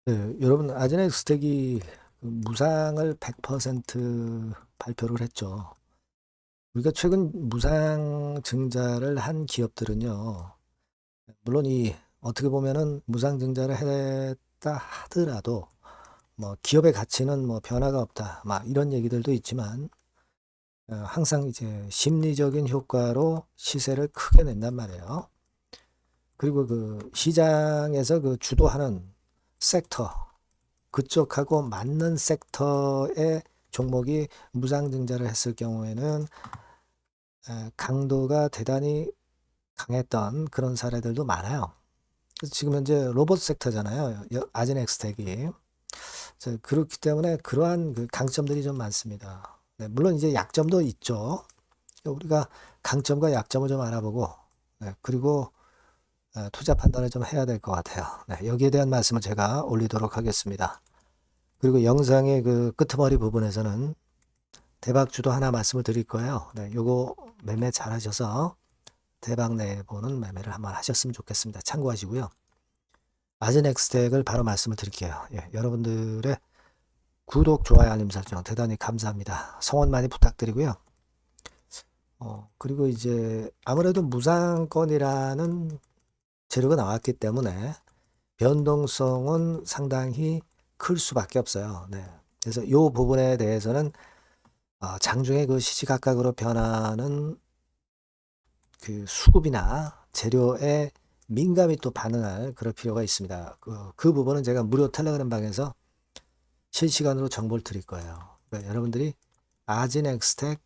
네, 여러분 아즈넥스텍이 그 무상을 100% 발표를 했죠. 우리가 최근 무상 증자를 한 기업들은요. 물론 이 어떻게 보면은 무상 증자를 했다 하더라도 뭐 기업의 가치는 뭐 변화가 없다. 막 이런 얘기들도 있지만 항상 이제 심리적인 효과로 시세를 크게 낸단 말이에요. 그리고 그 시장에서 그 주도하는 섹터 그쪽하고 맞는 섹터의 종목이 무상증자를 했을 경우에는 강도가 대단히 강했던 그런 사례들도 많아요. 그래서 지금 현재 로봇 섹터잖아요. 아진엑스텍이. 그렇기 때문에 그러한 그 강점들이 좀 많습니다. 네, 물론 이제 약점도 있죠. 우리가 강점과 약점을 좀 알아보고, 네, 그리고 투자 판단을 좀 해야 될 것 같아요. 네, 여기에 대한 말씀을 제가 올리도록 하겠습니다. 그리고 영상의 그 끄트머리 부분에서는 대박주도 하나 말씀을 드릴 거예요. 네, 요거 매매 잘 하셔서 대박 내보는 매매를 한번 하셨으면 좋겠습니다. 참고하시고요. 아즈넥스텍을 바로 말씀을 드릴게요. 예, 여러분들의 구독, 좋아요, 알림 설정 대단히 감사합니다. 성원 많이 부탁드리고요. 그리고 이제 아무래도 무상권이라는 재료가 나왔기 때문에 변동성은 상당히 클 수밖에 없어요. 네. 그래서 이 부분에 대해서는 장중에 그 시시각각으로 변하는 그 수급이나 재료에 민감히 또 반응할 그럴 필요가 있습니다. 그 부분은 제가 무료 텔레그램 방에서 실시간으로 정보를 드릴 거예요. 그러니까 여러분들이 아진엑스텍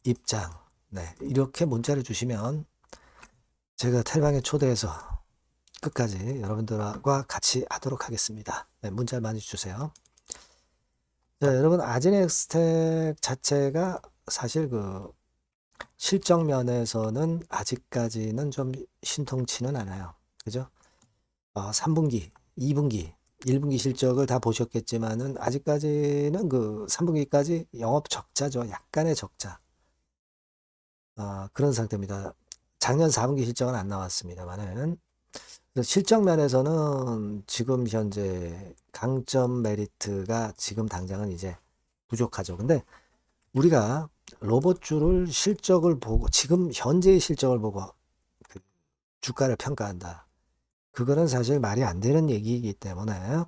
입장, 네, 이렇게 문자를 주시면 제가 텔방에 초대해서 끝까지 여러분들과 같이 하도록 하겠습니다. 네, 문자를 많이 주세요. 자, 여러분 아진엑스텍 자체가 사실 그 실적 면에서는 아직까지는 좀 신통치는 않아요. 그죠? 3분기, 2분기, 1분기 실적을 다 보셨겠지만은 아직까지는 그 3분기까지 영업 적자죠. 약간의 적자. 그런 상태입니다. 작년 4분기 실적은 안 나왔습니다만은 실적 면에서는 지금 현재 강점 메리트가 지금 당장은 이제 부족하죠. 근데 우리가 로봇주를 실적을 보고 지금 현재의 실적을 보고 그 주가를 평가한다. 그거는 사실 말이 안 되는 얘기이기 때문에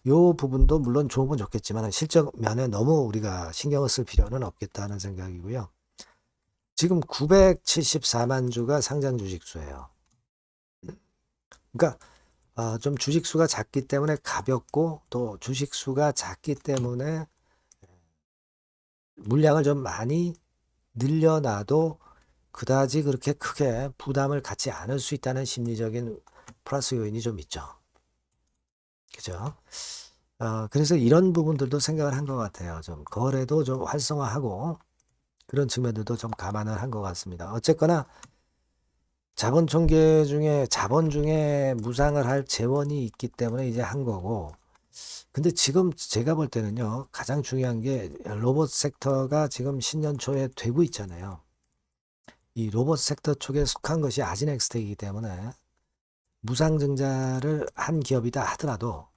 요 부분도 물론 좋으면 좋겠지만 실적 면에 너무 우리가 신경을 쓸 필요는 없겠다는 생각이고요. 지금 974만 주가 상장 주식수예요. 그러니까 좀 주식수가 작기 때문에 가볍고 또 주식수가 작기 때문에 물량을 좀 많이 늘려놔도 그다지 그렇게 크게 부담을 갖지 않을 수 있다는 심리적인 플러스 요인이 좀 있죠. 그죠? 그래서 이런 부분들도 생각을 한 것 같아요. 좀 거래도 좀 활성화하고 그런 측면들도 좀 감안을 한 것 같습니다. 어쨌거나 자본 중에 무상을 할 재원이 있기 때문에 이제 한 거고. 근데 지금 제가 볼 때는요, 가장 중요한 게 로봇 섹터가 지금 신년 초에 되고 있잖아요. 이 로봇 섹터 쪽에 속한 것이 아진엑스텍이기 때문에 무상증자를 한 기업이다 하더라도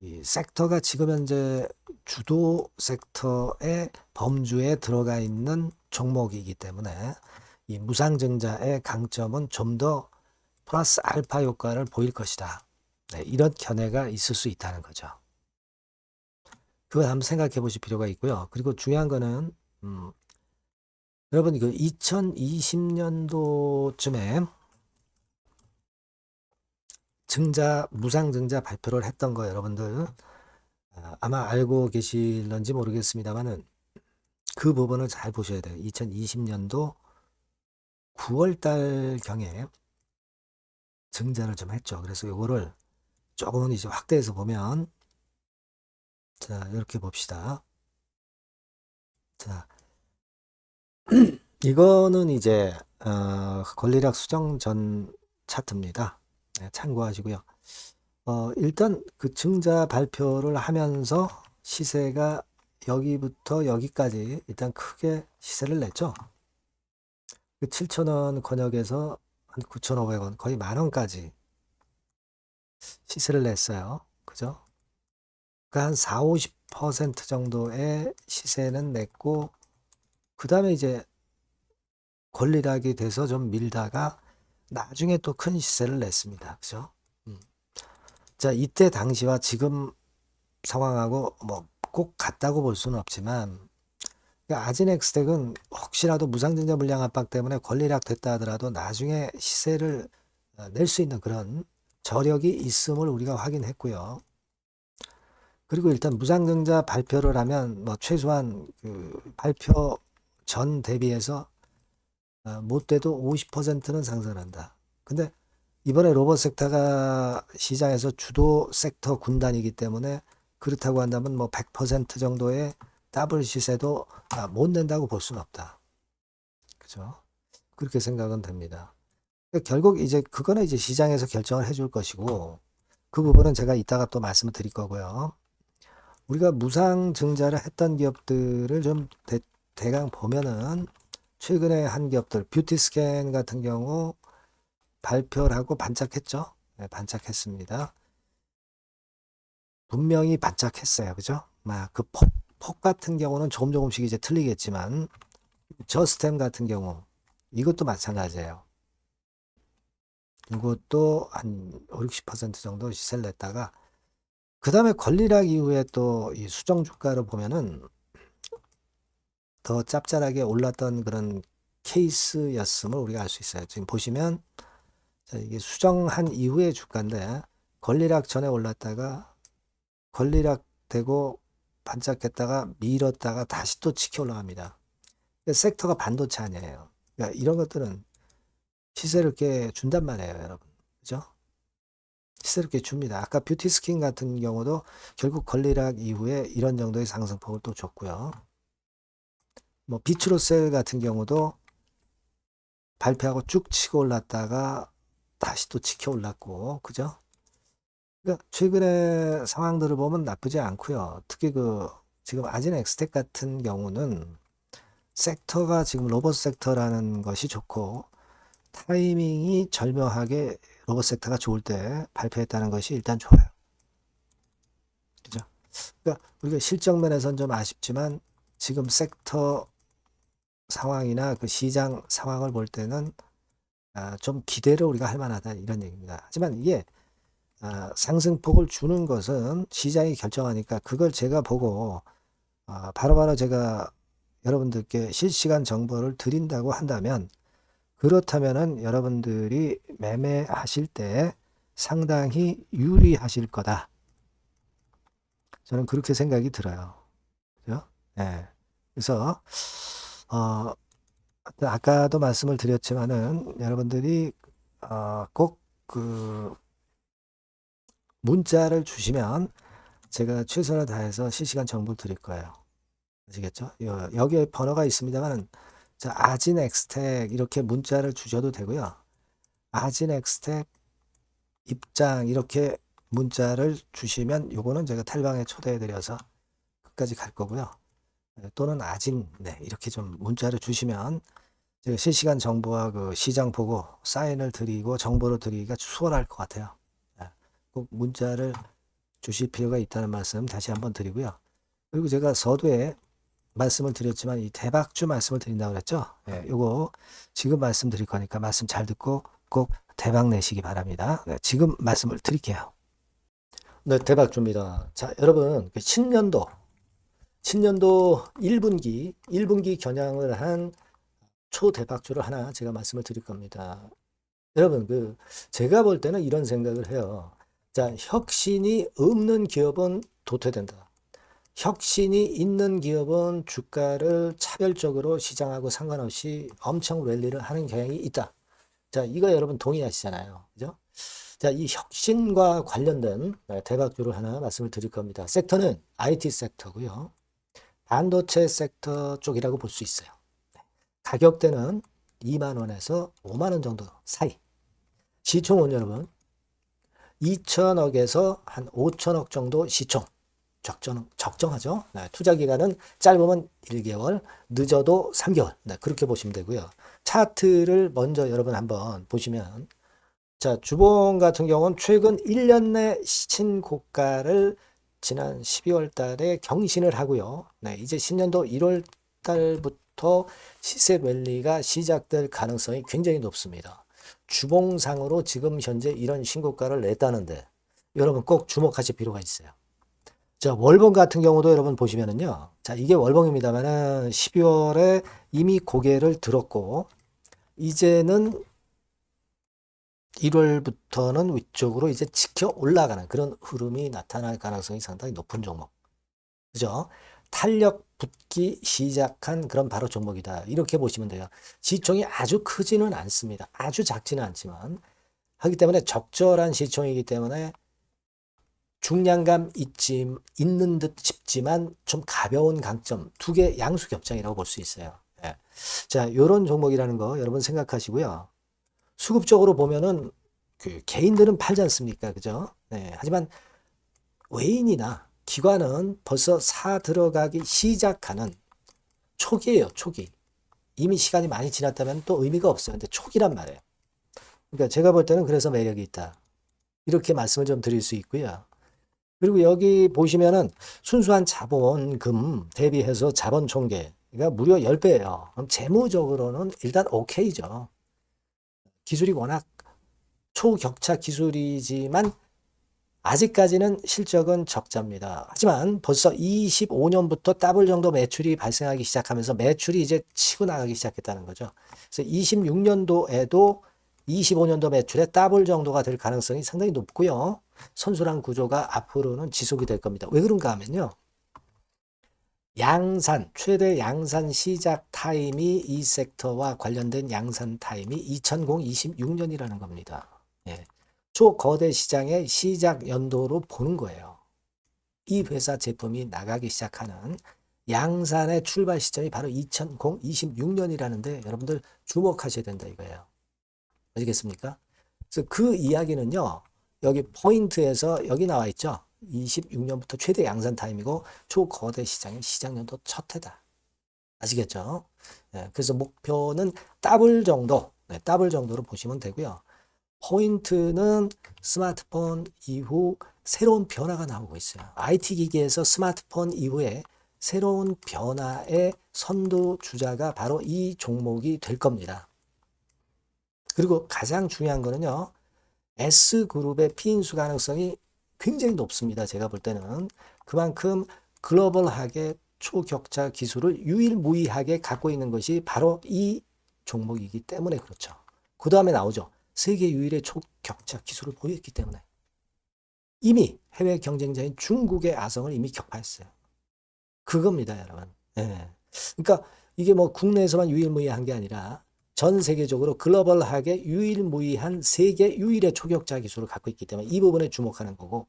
이 섹터가 지금 현재 주도 섹터의 범주에 들어가 있는 종목이기 때문에 이 무상증자의 강점은 좀 더 플러스 알파 효과를 보일 것이다. 네, 이런 견해가 있을 수 있다는 거죠. 그걸 한번 생각해 보실 필요가 있고요. 그리고 중요한 거는 여러분 그 2020년도쯤에 무상증자 발표를 했던 거 여러분들 아마 알고 계실런지 모르겠습니다만은 그 부분을 잘 보셔야 돼요. 2020년도 9월 달 경에 증자를 좀 했죠. 그래서 요거를 조금은 이제 확대해서 보면 자, 이렇게 봅시다. 자, 이거는 이제 권리락 수정 전 차트입니다. 네, 참고하시고요. 일단 그 증자 발표를 하면서 시세가 여기부터 여기까지 일단 크게 시세를 냈죠. 그 7,000원 권역에서 한 9,500원 거의 10,000원까지 시세를 냈어요. 그죠? 한 4, 50% 정도의 시세는 냈고, 그 다음에 이제 권리락이 돼서 좀 밀다가 나중에 또 큰 시세를 냈습니다. 그죠? 자, 이때 당시와 지금 상황하고 뭐 꼭 같다고 볼 수는 없지만, 그러니까 아진엑스텍은 혹시라도 무상증자 물량 압박 때문에 권리락 됐다 하더라도 나중에 시세를 낼 수 있는 그런 저력이 있음을 우리가 확인했고요. 그리고 일단 무상증자 발표를 하면 뭐 최소한 그 발표 전 대비해서 못돼도 50%는 상승한다. 근데 이번에 로봇 섹터가 시장에서 주도 섹터 군단이기 때문에 그렇다고 한다면 뭐 100% 정도의 더블 시세도 못 낸다고 볼 수는 없다. 그죠? 그렇게 생각은 됩니다. 그러니까 결국 이제 그거는 이제 시장에서 결정을 해줄 것이고, 그 부분은 제가 이따가 또 말씀을 드릴 거고요. 우리가 무상 증자를 했던 기업들을 좀 대강 보면은 최근에 한 기업들 뷰티스캔 같은 경우 발표를 하고 반짝했죠. 네, 반짝했습니다. 분명히 반짝했어요. 그죠? 그 폭 같은 경우는 조금씩 이제 틀리겠지만 저스템 같은 경우 이것도 마찬가지예요. 이것도 한 5, 60% 정도 시세를 냈다가 그 다음에 권리락 이후에 또 이 수정 주가를 보면은 더 짭짤하게 올랐던 그런 케이스였음을 우리가 알 수 있어요. 지금 보시면 자, 이게 수정한 이후의 주가인데 권리락 전에 올랐다가 권리락 되고 반짝했다가 밀었다가 다시 또 치켜 올라갑니다. 섹터가 반도체 아니에요. 그러니까 이런 것들은 시세를 이렇게 준단 말이에요, 여러분. 그죠? 시세를 이렇게 줍니다. 아까 뷰티 스킨 같은 경우도 결국 권리락 이후에 이런 정도의 상승폭을 또 줬고요. 뭐 비추로셀 같은 경우도 발표하고 쭉 치고 올랐다가 다시 또 치켜 올랐고, 그죠? 그러니까 최근의 상황들을 보면 나쁘지 않고요. 특히 그 지금 아진엑스텍 같은 경우는 섹터가 지금 로봇 섹터라는 것이 좋고 타이밍이 절묘하게 로봇 섹터가 좋을 때 발표했다는 것이 일단 좋아요. 그죠? 그러니까 우리가 실적 면에서는 좀 아쉽지만 지금 섹터 상황이나 그 시장 상황을 볼 때는 좀 기대를 우리가 할 만하다 이런 얘기입니다. 하지만 이게 상승폭을 주는 것은 시장이 결정하니까 그걸 제가 보고 바로바로 제가 여러분들께 실시간 정보를 드린다고 한다면 그렇다면은 여러분들이 매매하실 때 상당히 유리하실 거다. 저는 그렇게 생각이 들어요. 그죠? 네. 그래서 아까도 말씀을 드렸지만은 여러분들이 꼭 그 문자를 주시면 제가 최선을 다해서 실시간 정보를 드릴 거예요. 아시겠죠? 여기에 번호가 있습니다만은 자, 아진 엑스텍 이렇게 문자를 주셔도 되고요. 아진 엑스텍 입장 이렇게 문자를 주시면 요거는 제가 탈방에 초대해 드려서 끝까지 갈 거고요. 또는 아진 네, 이렇게 좀 문자를 주시면 제가 실시간 정보와 그 시장 보고 사인을 드리고 정보를 드리기가 수월할 것 같아요. 꼭 문자를 주실 필요가 있다는 말씀 다시 한번 드리고요. 그리고 제가 서두에 말씀을 드렸지만 이 대박주 말씀을 드린다고 그랬죠. 요거 지금 말씀드릴 거니까 말씀 잘 듣고 꼭 대박 내시기 바랍니다. 네, 지금 말씀을 드릴게요. 네, 대박주입니다. 자, 여러분, 그 신년도 1분기 겨냥을 한 초대박주를 하나 제가 말씀을 드릴 겁니다. 여러분, 제가 볼 때는 이런 생각을 해요. 자, 혁신이 없는 기업은 도태된다. 혁신이 있는 기업은 주가를 차별적으로 시장하고 상관없이 엄청 랠리를 하는 경향이 있다. 자, 이거 여러분 동의하시잖아요. 그죠? 자, 이 혁신과 관련된 대박주를 하나 말씀을 드릴 겁니다. 섹터는 IT 섹터고요. 반도체 섹터 쪽이라고 볼 수 있어요. 가격대는 2만 원에서 5만 원 정도 사이. 시총은 여러분 2천억에서 한 5천억 정도 시총. 적정하죠. 네, 투자 기간은 짧으면 1개월, 늦어도 3개월. 네, 그렇게 보시면 되고요. 차트를 먼저 여러분 한번 보시면 자, 주봉 같은 경우는 최근 1년 내 신고가를 지난 12월 달에 경신을 하고요. 네, 이제 신년도 1월 달부터 시세 랠리가 시작될 가능성이 굉장히 높습니다. 주봉상으로 지금 현재 이런 신고가를 냈다는데 여러분 꼭 주목하실 필요가 있어요. 자, 월봉 같은 경우도 여러분 보시면은요. 자, 이게 월봉입니다만은 12월에 이미 고개를 들었고 이제는 1월부터는 위쪽으로 이제 지켜 올라가는 그런 흐름이 나타날 가능성이 상당히 높은 종목. 그죠? 탄력 붙기 시작한 그런 바로 종목이다. 이렇게 보시면 돼요. 시총이 아주 크지는 않습니다. 아주 작지는 않지만 하기 때문에 적절한 시총이기 때문에 중량감 있는 듯 싶지만 좀 가벼운 강점 두 개 양수 겹장이라고 볼 수 있어요. 예. 자, 요런 종목이라는 거 여러분 생각하시고요. 수급적으로 보면은 그 개인들은 팔지 않습니까? 그죠? 네. 하지만 외인이나 기관은 벌써 사 들어가기 시작하는 초기예요, 초기. 이미 시간이 많이 지났다면 또 의미가 없어요. 근데 초기란 말이에요. 그러니까 제가 볼 때는 그래서 매력이 있다. 이렇게 말씀을 좀 드릴 수 있고요. 그리고 여기 보시면은 순수한 자본금 대비해서 자본 총계가 무려 10배예요. 그럼 재무적으로는 일단 오케이죠. 기술이 워낙 초격차 기술이지만 아직까지는 실적은 적자입니다. 하지만 벌써 25년부터 더블 정도 매출이 발생하기 시작하면서 매출이 이제 치고 나가기 시작했다는 거죠. 그래서 26년도에도 25년도 매출의 더블 정도가 될 가능성이 상당히 높고요. 선순환 구조가 앞으로는 지속이 될 겁니다. 왜 그런가 하면요. 양산, 최대 양산 시작 타임이 이 섹터와 관련된 양산 타임이 2026년이라는 겁니다. 예. 초거대 시장의 시작 연도로 보는 거예요. 이 회사 제품이 나가기 시작하는 양산의 출발 시점이 바로 2026년이라는데 여러분들 주목하셔야 된다 이거예요. 아시겠습니까? 그래서 그 이야기는요. 여기 포인트에서 여기 나와 있죠. 26년부터 최대 양산 타임이고 초거대 시장의 시작 연도 첫 해다. 아시겠죠? 네, 그래서 목표는 더블 정도, 네, 더블 정도로 보시면 되고요. 포인트는 스마트폰 이후 새로운 변화가 나오고 있어요. IT 기기에서 스마트폰 이후에 새로운 변화의 선두 주자가 바로 이 종목이 될 겁니다. 그리고 가장 중요한 거는요. S그룹의 피인수 가능성이 굉장히 높습니다. 제가 볼 때는. 그만큼 글로벌하게 초격차 기술을 유일무이하게 갖고 있는 것이 바로 이 종목이기 때문에 그렇죠. 그 다음에 나오죠. 세계 유일의 초격차 기술을 보였기 때문에. 이미 해외 경쟁자인 중국의 아성을 이미 격파했어요. 그겁니다, 여러분. 예. 그러니까 이게 뭐 국내에서만 유일무이한 게 아니라 전 세계적으로 글로벌하게 유일무이한 세계 유일의 초격차 기술을 갖고 있기 때문에 이 부분에 주목하는 거고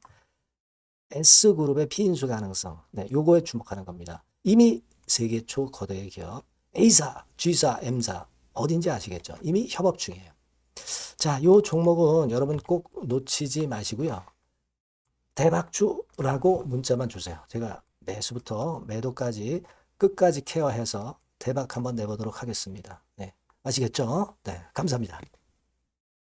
S그룹의 피인수 가능성, 네, 요거에 주목하는 겁니다. 이미 세계 초거대 기업 A사, G사, M사 어딘지 아시겠죠? 이미 협업 중이에요. 자, 요 종목은 여러분 꼭 놓치지 마시고요. 대박주라고 문자만 주세요. 제가 매수부터 매도까지 끝까지 케어해서 대박 한번 내보도록 하겠습니다. 네, 아시겠죠? 네, 감사합니다.